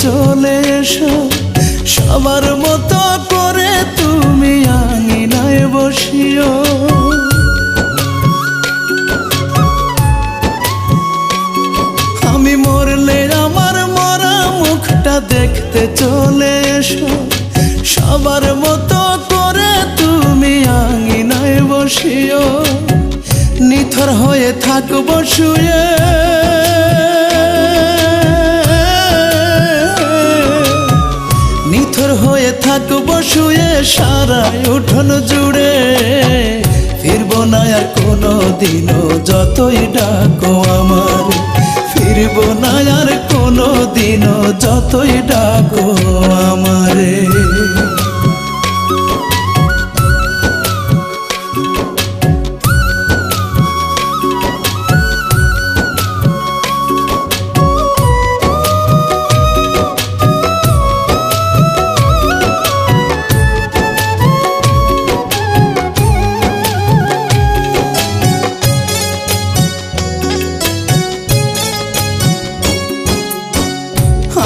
চলে এসো, সবার মতো করে তুমি আঙিনায় বসিও। আমি মরলে আমার মরা মুখটা দেখতে চলে এসো, সবার মতো করে তুমি আঙিনায় বসিও। নিথর হয়ে থাকবো শুয়ে, নিথর হয়ে থাকবো শুয়ে সারায় উঠোন জুড়ে। ফিরবো না আর কোনো দিনও যতই ডাকো আমার, ফিরবো না আর কোনো দিনও যতই ডাকো আমারে।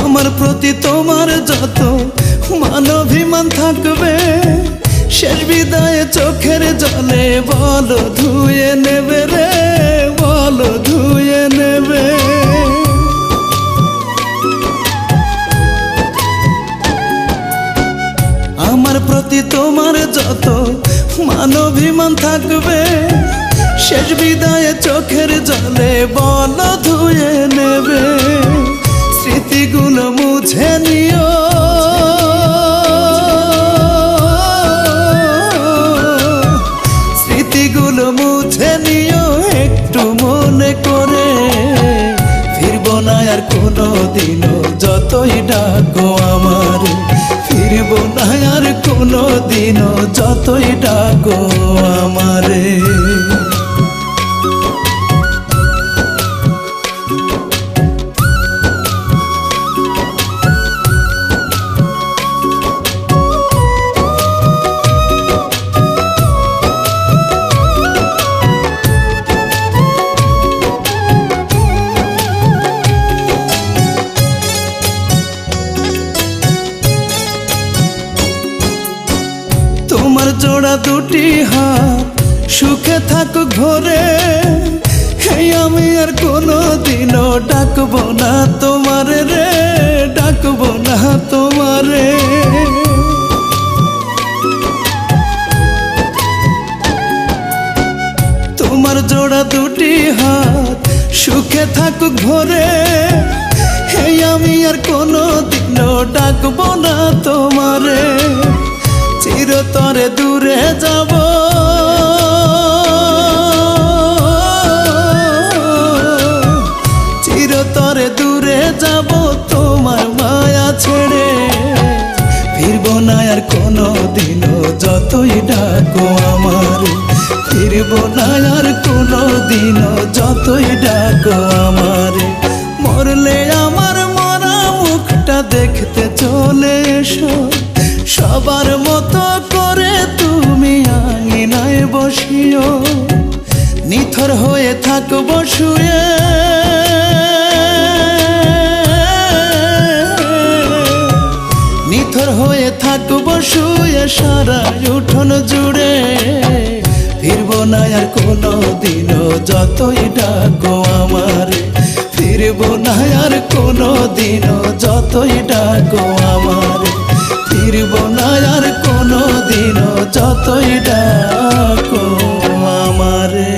আমার প্রতি তোমার যত মানভিমান থাকবে, শেষ বিদায়ে চোখের জলে বলো ধুয়ে নেবে রে, বলো ধুয়ে নেবে। আমার প্রতি তোমার যত মানভিমান থাকবে, শেষ বিদায়ে চোখের জলে বলো ধুয়ে নেবে। স্মৃতিগুলো মুছে নিও, স্মৃতিগুলো মুছে নিও একটু মনে করে। ফিরবো না আর কোনো দিনও যতই ডাকো আমার, ফিরবো না আর কোনো দিনও যতই ডাকো আমারে। তোমার জোড়া দুটি হাত সুখে থাকুক ঘরে, আমি আর কোনো দিনও ডাকবো না তোমারে রে, ডাকবো না তোমারে। তোমার জোড়া দুটি হাত সুখে থাকুক ঘরে, আমি আর কোনো দিনও ডাকবো না তোমারে। চিরতরে দূরে যাব, চিরতরে দূরে যাব তোমার মায়া ছেড়ে। ফিরবো না আর কোনো দিনও যতই ডাকো আমার, ফিরবো না আর কোনো দিনও যতই ডাকো আমার। মরলে আমার মরা মুখটা দেখতে চলে এসো, সবার মতো করে তুমি আঙিনায় বসিও। নিথর হয়ে থাকবো শুয়ে, নিথর হয়ে থাকবো শুয়ে সারায় উঠোন জুড়ে। ফিরবো না আর কোনো দিনও যতই ডাকো আমার, ফিরবো না আর কোনো দিনও যতই ডাকো আমার, ফিরবো না আর কোনো দিনও যতই ডাকো আমারে।